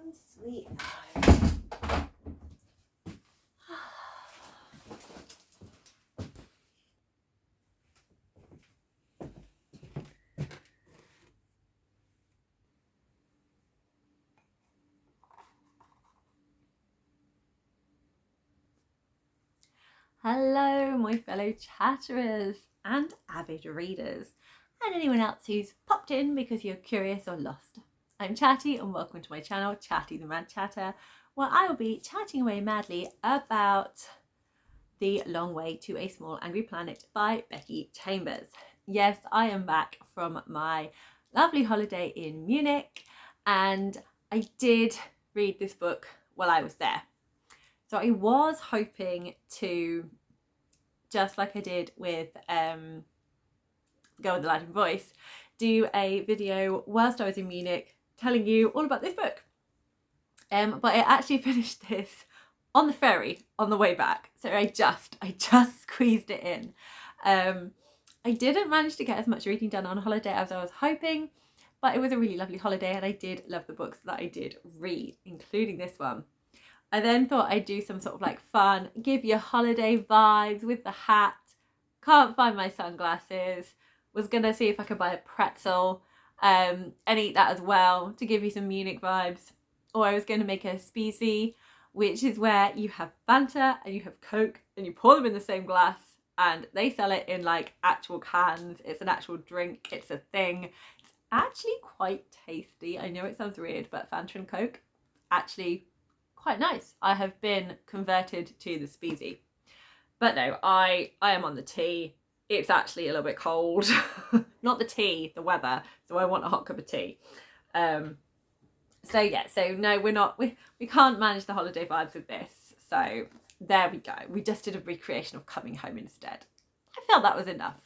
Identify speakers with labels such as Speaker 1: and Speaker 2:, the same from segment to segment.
Speaker 1: home sweet home. Hello, my fellow chatterers and avid readers, and anyone else who's popped in because you're curious or lost. I'm Chatty and welcome to my channel, Chatty the Mad Chatter, where I will be chatting away madly about The Long Way to a Small Angry Planet by Becky Chambers. Yes, I am back from my lovely holiday in Munich, and I did read this book while I was there. So I was hoping to, just like I did with Girl with the Latin Voice, do a video whilst I was in Munich telling you all about this book. But I actually finished this on the ferry on the way back. So I just squeezed it in. I didn't manage to get as much reading done on holiday as I was hoping, but it was a really lovely holiday and I did love the books that I did read, including this one. I then thought I'd do some sort of like fun, give you holiday vibes with the hat. Can't find my sunglasses. Was gonna see if I could buy a pretzel and eat that as well to give you some Munich vibes. Or I was going to make a speezy, which is where you have Fanta and you have Coke and you pour them in the same glass and they sell it in like actual cans. It's an actual drink. It's a thing. It's actually quite tasty. I know it sounds weird, but Fanta and Coke actually quite nice. I have been converted to the speezy. But no, I am on the tea. It's actually a little bit cold. Not the tea, the weather. So I want a hot cup of tea. So yeah, so no, we can't manage the holiday vibes with this. So there we go. We just did a recreation of coming home instead. I felt that was enough.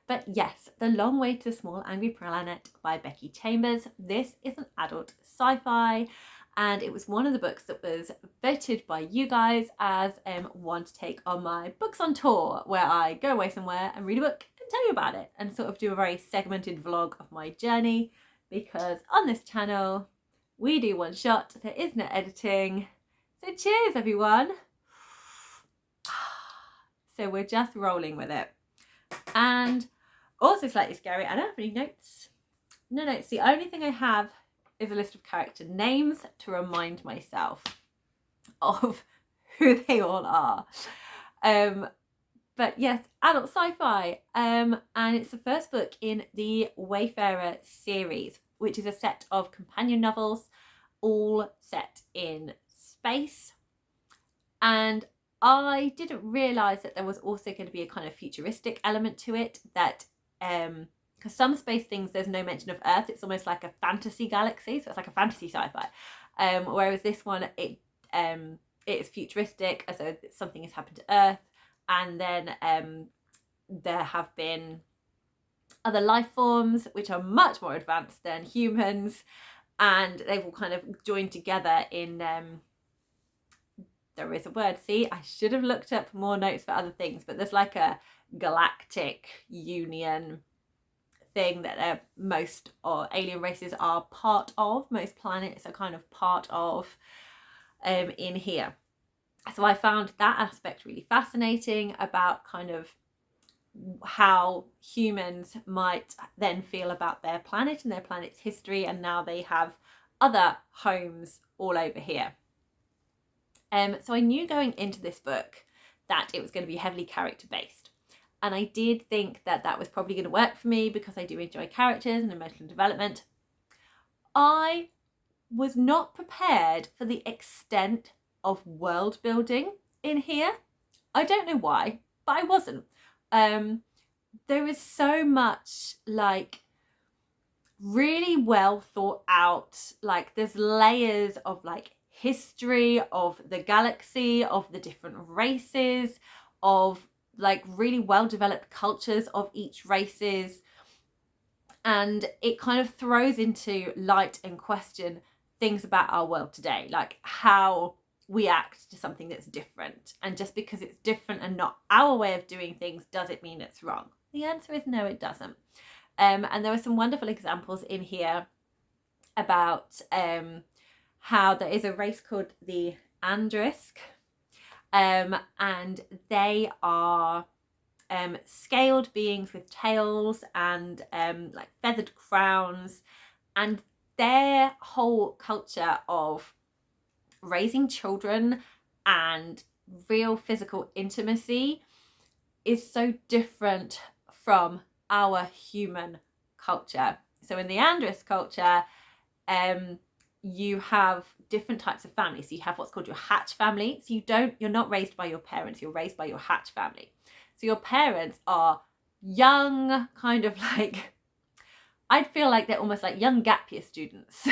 Speaker 1: But yes, The Long Way to a Small Angry Planet by Becky Chambers. This is an adult sci-fi. And it was one of the books that was voted by you guys as one to take on my books on tour, where I go away somewhere and read a book and tell you about it and sort of do a very segmented vlog of my journey, because on this channel we do one shot, there is no editing. So cheers everyone. So we're just rolling with it. And also slightly scary, I don't have any notes. No notes. The only thing I have is a list of character names to remind myself of who they all are. But yes, adult sci-fi. And it's the first book in the Wayfarers series, which is a set of companion novels, all set in space. And I didn't realise that there was also going to be a kind of futuristic element to it, that because some space things there's no mention of Earth, it's almost like a fantasy galaxy, so it's like a fantasy sci-fi, whereas this one it's futuristic, as though something has happened to Earth, and then there have been other life forms which are much more advanced than humans, and they've all kind of joined together in there is a word, see, I should have looked up more notes for other things, but there's like a galactic union thing that most alien races are part of, most planets are kind of part of in here. So I found that aspect really fascinating, about kind of how humans might then feel about their planet and their planet's history, and now they have other homes all over here. So I knew going into this book that it was going to be heavily character based. And I did think that that was probably going to work for me because I do enjoy characters and emotional development. I was not prepared for the extent of world building in here. I don't know why, but I wasn't. There is so much like really well thought out, like there's layers of like history of the galaxy, of the different races, of like really well developed cultures of each races, and it kind of throws into light and question things about our world today, like how we act to something that's different, and just because it's different and not our way of doing things, does it mean it's wrong? The answer is no, it doesn't. And there were some wonderful examples in here about how there is a race called the Andrisk, and they are scaled beings with tails and like feathered crowns, and their whole culture of raising children and real physical intimacy is so different from our human culture. So in the Andrisk culture, you have different types of families. So you have what's called your hatch family. So you're not raised by your parents, you're raised by your hatch family. So your parents are young, kind of like, I'd feel like they're almost like young gap year students.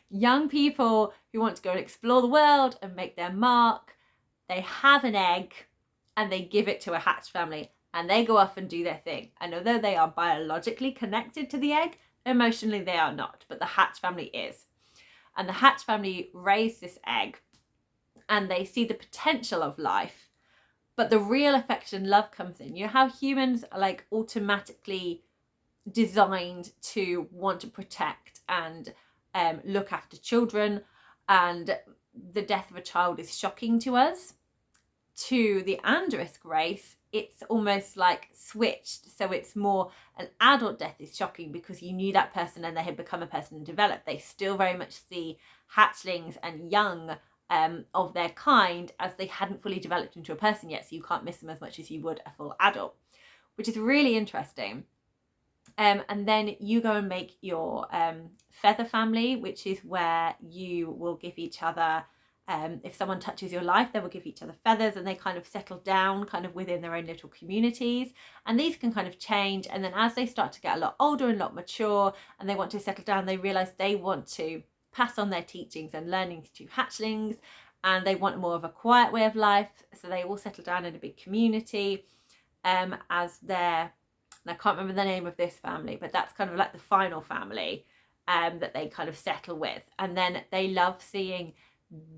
Speaker 1: Young people who want to go and explore the world and make their mark. They have an egg and they give it to a hatch family and they go off and do their thing. And although they are biologically connected to the egg, emotionally they are not, but the hatch family is. And the hatch family raise this egg and they see the potential of life, but the real affection and love comes in. You know how humans are like automatically designed to want to protect and look after children, and the death of a child is shocking to us. To the Andrisk race, it's almost like switched. So it's more an adult death is shocking because you knew that person and they had become a person and developed. They still very much see hatchlings and young of their kind as they hadn't fully developed into a person yet. So you can't miss them as much as you would a full adult, which is really interesting. And then you go and make your feather family, which is where you will give each other, if someone touches your life, they will give each other feathers, and they kind of settle down kind of within their own little communities. And these can kind of change. And then as they start to get a lot older and a lot mature and they want to settle down, they realize they want to pass on their teachings and learnings to hatchlings, and they want more of a quiet way of life. So they all settle down in a big community as their, and I can't remember the name of this family, but that's kind of like the final family that they kind of settle with. And then they love seeing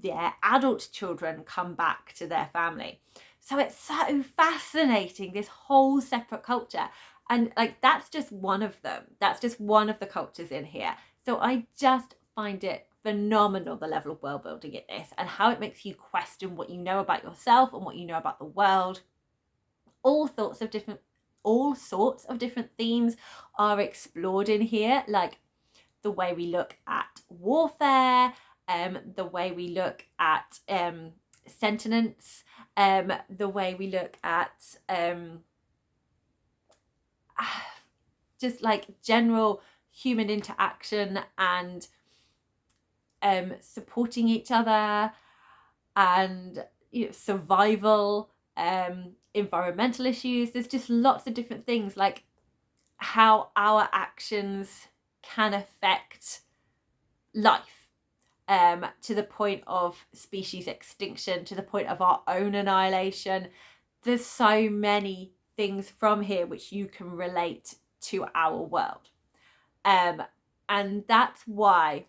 Speaker 1: their adult children come back to their family. So it's so fascinating, this whole separate culture. And like, that's just one of them. That's just one of the cultures in here. So I just find it phenomenal, the level of world building in this and how it makes you question what you know about yourself and what you know about the world. All sorts of different themes are explored in here, like the way we look at warfare, the way we look at sentience, the way we look at just like general human interaction and supporting each other, and survival, environmental issues. There's just lots of different things, like how our actions can affect life, to the point of species extinction, to the point of our own annihilation. There's so many things from here which you can relate to our world, and that's why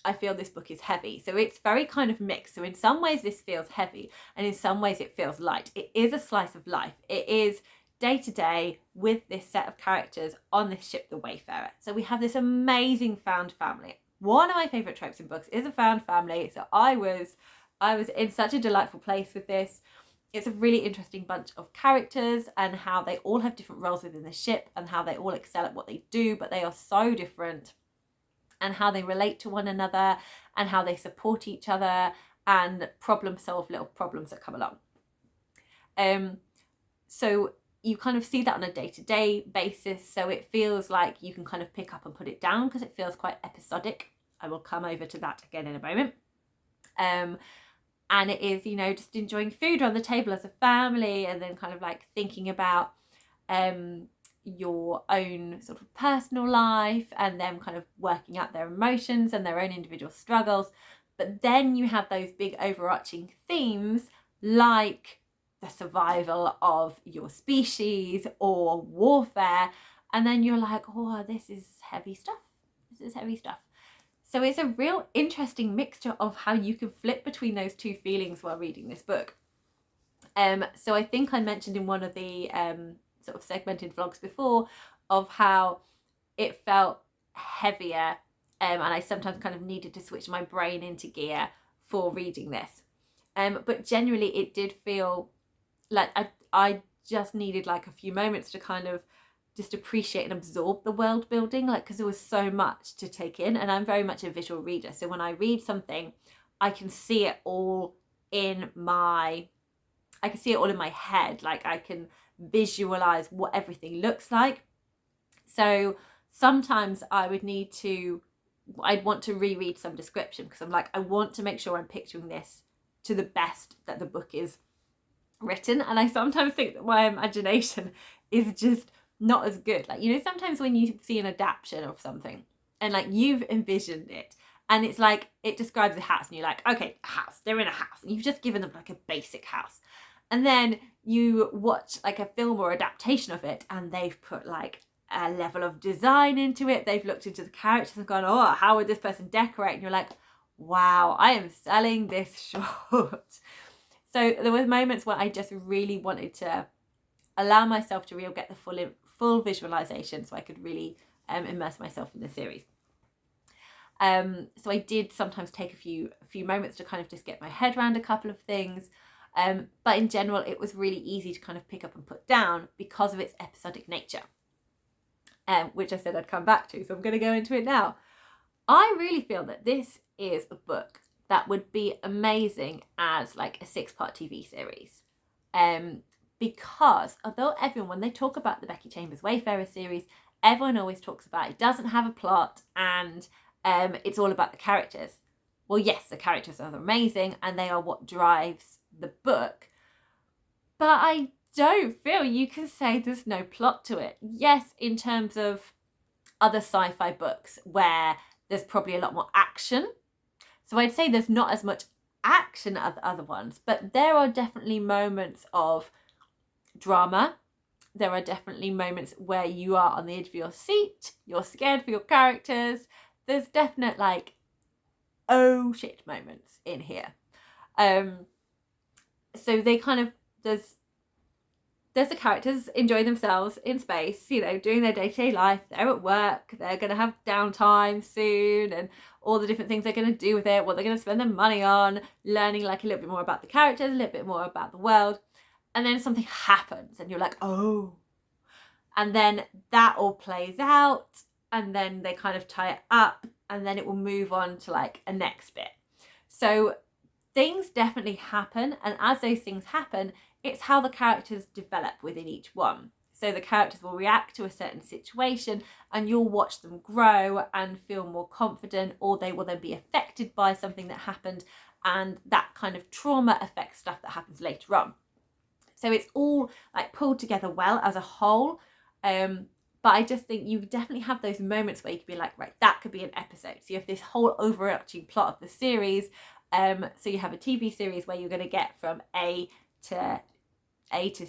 Speaker 1: I feel this book is heavy. So it's very kind of mixed. So in some ways this feels heavy and in some ways it feels light. It is a slice of life. It is day to day with this set of characters on this ship, the Wayfarer. So we have this amazing found family. One of my favourite tropes in books is a found family. So I was in such a delightful place with this. It's a really interesting bunch of characters and how they all have different roles within the ship and how they all excel at what they do, but they are so different, and how they relate to one another and how they support each other and problem solve little problems that come along. So you kind of see that on a day-to-day basis. So it feels like you can kind of pick up and put it down because it feels quite episodic. I will come over to that again in a moment. And it is, just enjoying food on the table as a family, and then kind of like thinking about your own sort of personal life and them kind of working out their emotions and their own individual struggles. But then you have those big overarching themes like the survival of your species or warfare, and then you're like, oh, this is heavy stuff. So it's a real interesting mixture of how you can flip between those two feelings while reading this book. So I think I mentioned in one of the sort of segmented vlogs before of how it felt heavier and I sometimes kind of needed to switch my brain into gear for reading this. But generally it did feel like I just needed like a few moments to kind of just appreciate and absorb the world building, like, because there was so much to take in, and I'm very much a visual reader, so when I read something I can see it all in my head, like I can visualize what everything looks like. So sometimes I'd want to reread some description because I'm like, I want to make sure I'm picturing this to the best that the book is written. And I sometimes think that my imagination is just not as good. Like, you know, sometimes when you see an adaptation of something and like you've envisioned it and it's like it describes a house and you're like, okay, a house, they're in a house, and you've just given them like a basic house, and then you watch like a film or adaptation of it and they've put like a level of design into it, they've looked into the characters and gone, oh, how would this person decorate, and you're like, wow, I am selling this short. So there were moments where I just really wanted to allow myself to really get the full visualization so I could really immerse myself in the series. So I did sometimes take a few moments to kind of just get my head around a couple of things. But in general, it was really easy to kind of pick up and put down because of its episodic nature, which I said I'd come back to. So I'm going to go into it now. I really feel that this is a book that would be amazing as like a 6-part TV series. Because although everyone, when they talk about the Becky Chambers Wayfarers series, everyone always talks about it doesn't have a plot and it's all about the characters. Well, yes, the characters are amazing and they are what drives the book. But I don't feel you can say there's no plot to it. Yes, in terms of other sci-fi books where there's probably a lot more action. So I'd say there's not as much action as other ones, but there are definitely moments of drama. There are definitely moments where you are on the edge of your seat, you're scared for your characters. There's definite like, oh shit moments in here. So they kind of, there's the characters enjoy themselves in space, you know, doing their day-to-day life. They're at work, they're going to have downtime soon, and all the different things they're going to do with it, what they're going to spend their money on, learning like a little bit more about the characters, a little bit more about the world. And then something happens and you're like, oh. And then that all plays out, and then they kind of tie it up, and then it will move on to like a next bit. So things definitely happen, and as those things happen, it's how the characters develop within each one. So the characters will react to a certain situation and you'll watch them grow and feel more confident, or they will then be affected by something that happened, and that kind of trauma affects stuff that happens later on. So it's all like pulled together well as a whole. But I just think you definitely have those moments where you could be like, right, that could be an episode. So you have this whole overarching plot of the series. So you have a TV series where you're going to get from A to H,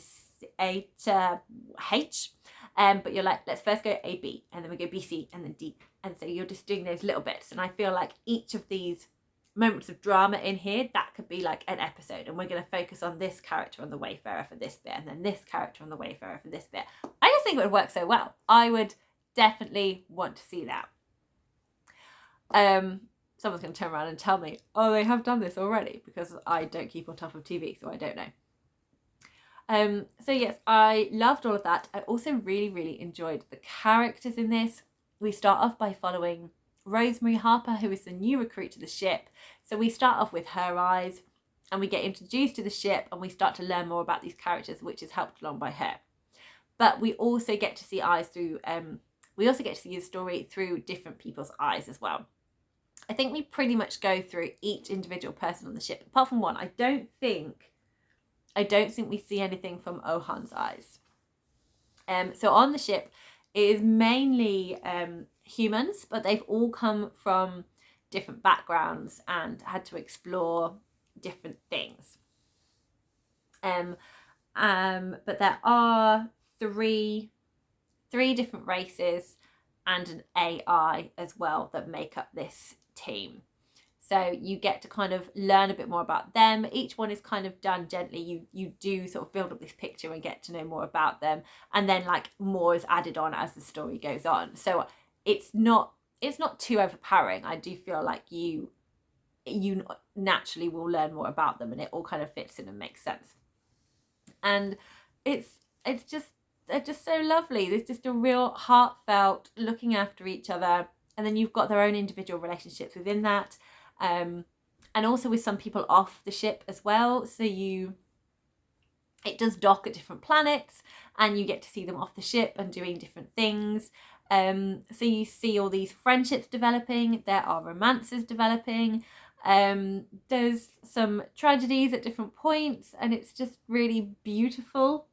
Speaker 1: but you're like, let's first go A, B, and then we go B, C, and then D. And so you're just doing those little bits. And I feel like each of these moments of drama in here, that could be like an episode, and we're going to focus on this character on the Wayfarer for this bit, and then this character on the Wayfarer for this bit. I just think it would work so well. I would definitely want to see that. Someone's going to turn around and tell me, oh, they have done this already, because I don't keep on top of TV, so I don't know. So yes, I loved all of that. I also really enjoyed the characters in this. We start off by following Rosemary Harper, who is the new recruit to the ship. So we start off with her eyes, and we get introduced to the ship, and we start to learn more about these characters, which is helped along by her. But we also get to see the story through different people's eyes as well. I think we pretty much go through each individual person on the ship, apart from one. I don't think we see anything from Ohan's eyes. So on the ship, it is mainly humans, but they've all come from different backgrounds and had to explore different things. But there are three different races and an AI as well that make up this team. So you get to kind of learn a bit more about them. Each one is kind of done gently. You do sort of build up this picture and get to know more about them. And then like more is added on as the story goes on. So it's not it's not too overpowering. I do feel like you naturally will learn more about them, and it all kind of fits in and makes sense. And it's just, they're just so lovely. There's just a real heartfelt looking after each other, and then you've got their own individual relationships within that, and also with some people off the ship as well. So it does dock at different planets, and you get to see them off the ship and doing different things. So you see all these friendships developing. There are romances developing. There's some tragedies at different points, and it's just really beautiful.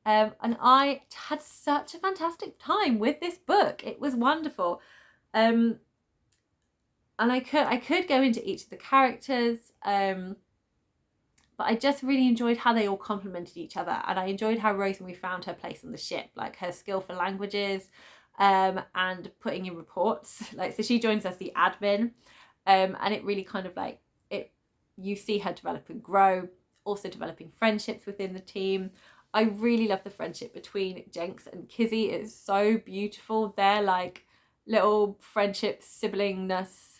Speaker 1: And I had such a fantastic time with this book. It was wonderful. And I could go into each of the characters, but I just really enjoyed how they all complemented each other, and I enjoyed how Rosemary found her place on the ship, like her skill for languages, and putting in reports. Like, so she joins as the admin, and it really kind of like you see her develop and grow, also developing friendships within the team. I really love the friendship between Jenks and Kizzy. It's so beautiful. Their like little friendship sibilingness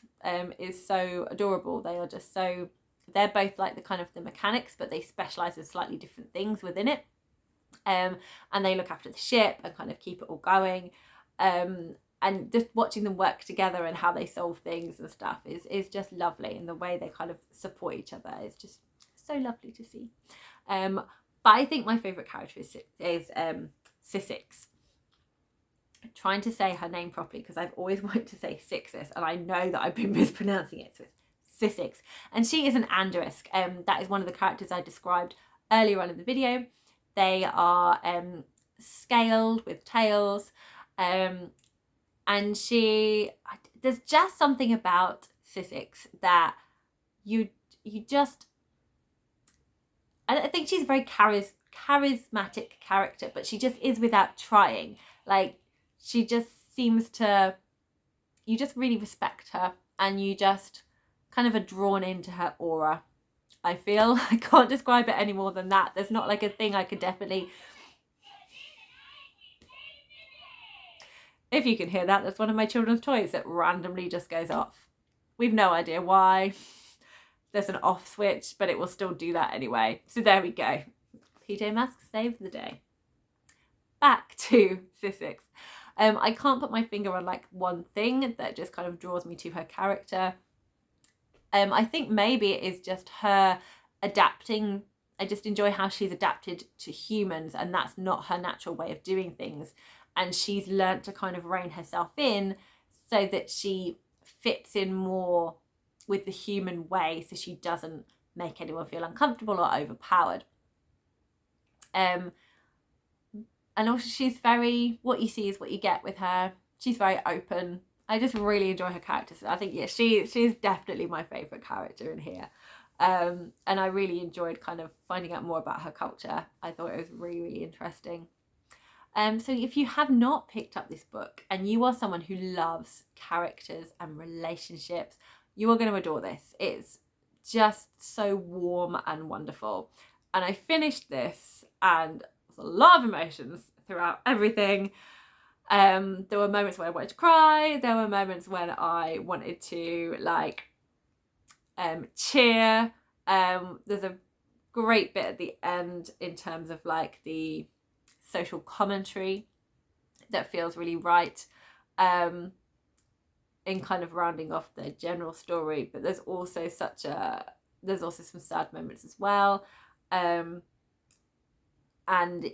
Speaker 1: is so adorable. They are just so, they're both like the kind of the mechanics, but they specialize in slightly different things within it. And they look after the ship and kind of keep it all going. And just watching them work together and how they solve things and stuff is just lovely. And the way they kind of support each other is just so lovely to see. But I think my favourite character is Sissix. I'm trying to say her name properly because I've always wanted to say Sixis, and I know that I've been mispronouncing it, so it's Sissix. And she is an Andarisk. That is one of the characters I described earlier on in the video. They are scaled with tails, and there's just something about Sissix that you just, I think she's a very charismatic character, but she just is without trying. Like, she just seems to, you just really respect her, and you just kind of are drawn into her aura. I feel, I can't describe it any more than that. There's not like a thing I could definitely, if you can hear that, that's one of my children's toys that randomly just goes off. We've no idea why. There's an off switch, but it will still do that anyway. So there we go. PJ Masks saved the day. Back to Sissix. I can't put my finger on like one thing that just kind of draws me to her character. I think maybe it is just her adapting. I just enjoy how she's adapted to humans, and that's not her natural way of doing things. And she's learnt to kind of rein herself in so that she fits in more with the human way, so she doesn't make anyone feel uncomfortable or overpowered. And also she's very, what you see is what you get with her. She's very open. I just really enjoy her character. So I think, yeah, she's definitely my favourite character in here. And I really enjoyed kind of finding out more about her culture. I thought it was really, really interesting. So if you have not picked up this book and you are someone who loves characters and relationships, you are going to adore this. It's just so warm and wonderful. And I finished this, and there's a lot of emotions throughout everything. There were moments where I wanted to cry. There were moments when I wanted to like cheer. There's a great bit at the end in terms of like the social commentary that feels really right, in kind of rounding off the general story. But there's also some sad moments as well, and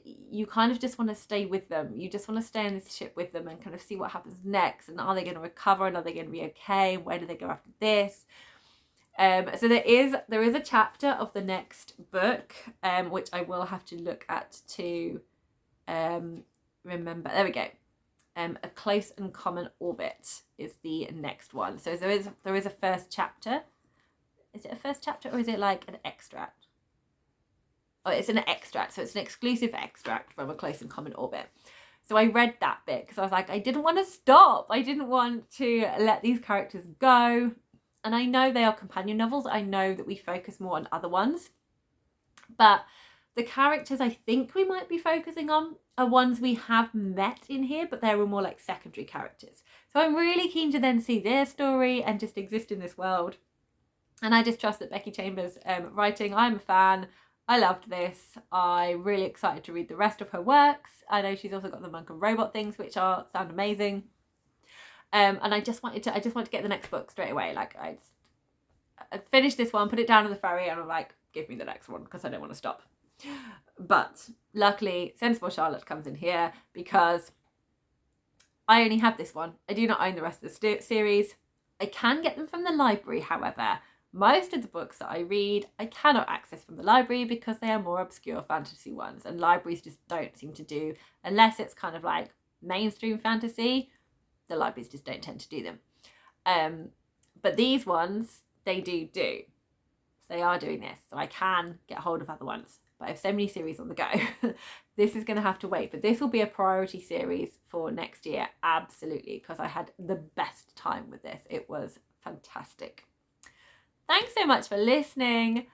Speaker 1: you kind of just want to stay with them. You just want to stay on this ship with them and kind of see what happens next, and are they going to recover, and are they going to be okay, where do they go after this? So there is a chapter of the next book, which I will have to look at to remember. There we go. A Close and Common Orbit is the next one. So there is a first chapter. Is it a first chapter, or is it like an extract? Oh, it's an extract. So it's an exclusive extract from A Close and Common Orbit. So I read that bit because I was like, I didn't want to stop. I didn't want to let these characters go. And I know they are companion novels. I know that we focus more on other ones. But The characters I think we might be focusing on are ones we have met in here, but they're more like secondary characters. So I'm really keen to then see their story and just exist in this world. And I just trust that Becky Chambers' writing, I'm a fan. I loved this. I'm really excited to read the rest of her works. I know she's also got the Monk and Robot things, which sound amazing. And I just want to get the next book straight away. Like I finished this one, put it down on the ferry, and I'm like, give me the next one because I don't want to stop. But luckily, Sensible Charlotte comes in here because I only have this one. I do not own the rest of the series. I can get them from the library, however. Most of the books that I read, I cannot access from the library because they are more obscure fantasy ones, and libraries just don't seem to do, unless it's kind of like mainstream fantasy, the libraries just don't tend to do them. But these ones, they do. So they are doing this, so I can get hold of other ones. But I have so many series on the go. This is going to have to wait, but this will be a priority series for next year, absolutely, because I had the best time with this. It was fantastic. Thanks so much for listening.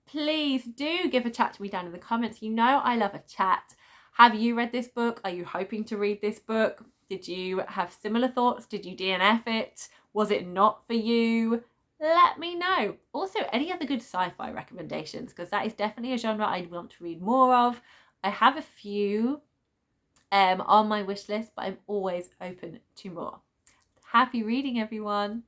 Speaker 1: Please do give a chat to me down in the comments. You know I love a chat. Have you read this book? Are you hoping to read this book? Did you have similar thoughts? Did you DNF it? Was it not for you? Let me know. Also, any other good sci-fi recommendations, because that is definitely a genre I want to read more of. I have a few on my wish list, but I'm always open to more. Happy reading, everyone.